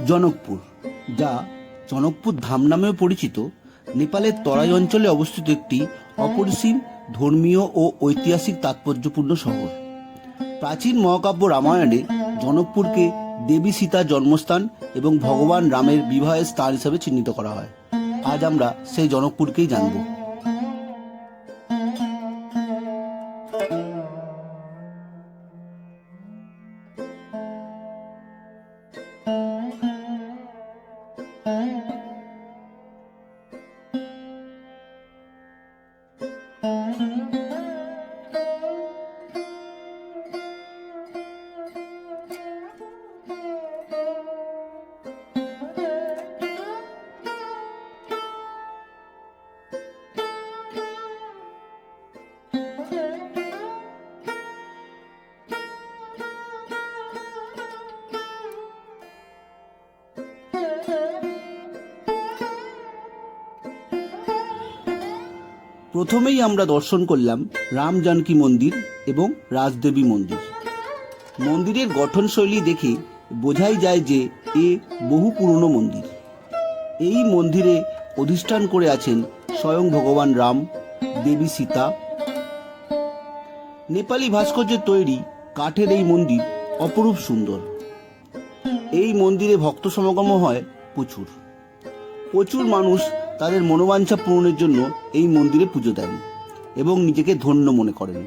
জনকপুর, যা জনকপুর ধাম নামেও পরিচিত, নেপালের তরাই অঞ্চলে অবস্থিত একটি অপরিসীম ধর্মীয় ও ঐতিহাসিক তাৎপর্যপূর্ণ শহর। প্রাচীন মহাকাব্য রামায়ণে জনকপুরকে দেবী সীতার জন্মস্থান এবং ভগবান রামের বিবাহের স্থান হিসাবে চিহ্নিত করা হয়। আজ আমরা সেই জনকপুরকেই জানব। প্রথমেই আমরা দর্শন করলাম রাম জানকী মন্দির এবং রাজদেবী মন্দির। মন্দিরের গঠনশৈলী দেখে বোঝাই যায় যে এ বহু পুরনো মন্দির। এই মন্দিরে অধিষ্ঠান করে আছেন স্বয়ং ভগবান রাম, দেবী সীতা। নেপালি ভাস্কর্যে তৈরি কাঠের এই মন্দির অপরূপ সুন্দর। এই মন্দিরে ভক্ত সমাগম হয় প্রচুর। প্রচুর মানুষ তাদের মনোবাঞ্ছা পূরণের জন্য এই মন্দিরে পুজো দেন এবং নিজেকে ধন্য মনে করেন।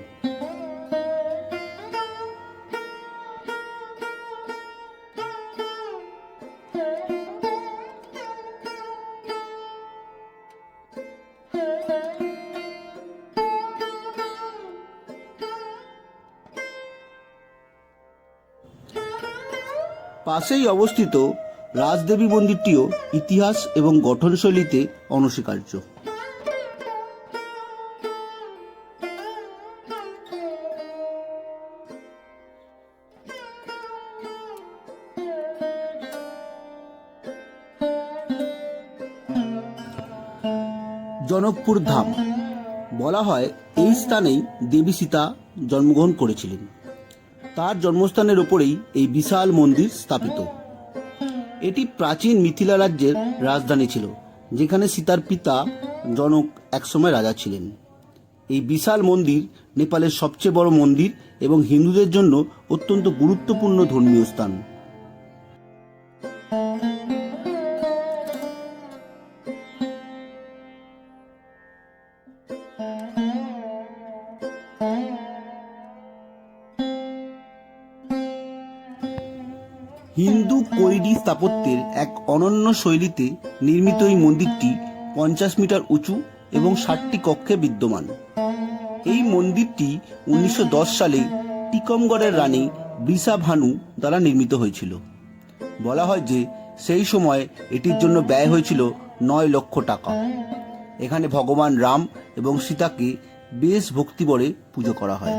পাশেই অবস্থিত রাজদেবী মন্দিরটিও ইতিহাস এবং গঠনশৈলীতে অনস্বীকার্য। জনকপুর ধাম বলা হয় এই স্থানেই দেবী সীতা জন্মগ্রহণ করেছিলেন। তার জন্মস্থানের ওপরেই এই বিশাল মন্দির স্থাপিত। এটি প্রাচীন মিথিলা রাজ্যের রাজধানী ছিল, যেখানে সীতার পিতা জনক একসময় রাজা ছিলেন। এই বিশাল মন্দির নেপালের সবচেয়ে বড় মন্দির এবং হিন্দুদের জন্য অত্যন্ত গুরুত্বপূর্ণ ধর্মীয় স্থান। হিন্দু কৈরি স্থাপত্যের এক অনন্য শৈলীতে নির্মিত এই মন্দিরটি 50 মিটার উঁচু এবং 60টি কক্ষে বিদ্যমান। এই মন্দিরটি 1910 সালে টিকমগড়ের রানী বৃষাভানু দ্বারা নির্মিত হয়েছিল। বলা হয় যে সেই সময় এটির জন্য ব্যয় হয়েছিল 9 লক্ষ টাকা। এখানে ভগবান রাম এবং সীতাকে বেশ ভক্তিভরে পুজো করা হয়।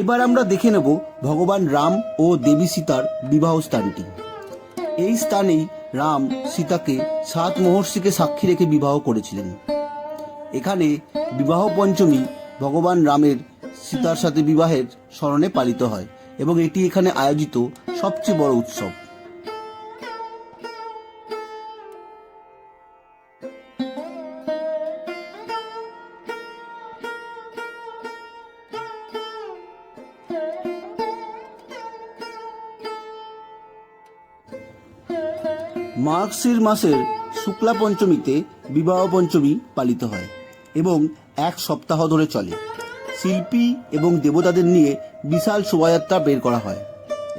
এবার আমরা দেখে নেব ভগবান রাম ও দেবী সীতার বিবাহ স্থানটি। এই স্থানেই রাম সীতাকে 7 মহর্ষিকে সাক্ষী রেখে বিবাহ করেছিলেন। এখানে বিবাহ পঞ্চমী ভগবান রামের সীতার সাথে বিবাহের স্মরণে পালিত হয় এবং এটি এখানে আয়োজিত সবচেয়ে বড় উৎসব। মার্গশির মাসের শুক্লা পঞ্চমীতে বিবাহ পঞ্চমী পালিত হয় এবং 1 সপ্তাহ ধরে চলে। শিল্পী এবং দেবতাদের নিয়ে বিশাল শোভাযাত্রা বের করা হয়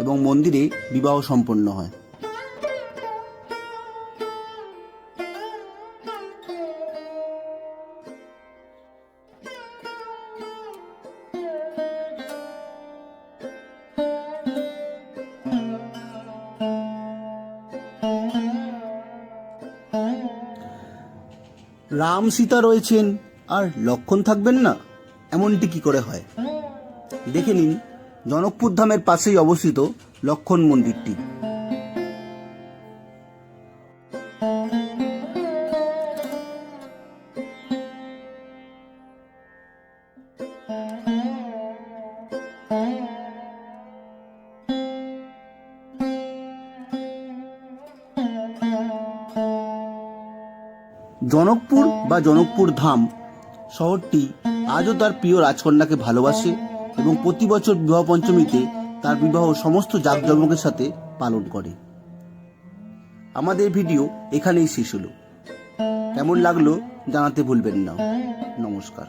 এবং মন্দিরে বিবাহ সম্পন্ন হয়। রাম সীতা রয়েছেন আর লক্ষ্মণ থাকবেন না, এমনটি কি করে হয়? দেখে নিন জনকপুর ধামের পাশেই অবস্থিত লক্ষ্মণ মন্দিরটি। জনকপুর বা জনকপুর ধাম শহরটি আজও তার প্রিয় রাজকন্যাকে ভালোবাসে এবং প্রতি বছর বিবাহ পঞ্চমীতে তার বিবাহ সমস্ত জাঁকজমকের সাথে পালন করে। আমাদের ভিডিও এখানেই শেষ হলো। কেমন লাগলো জানাতে ভুলবেন না। নমস্কার।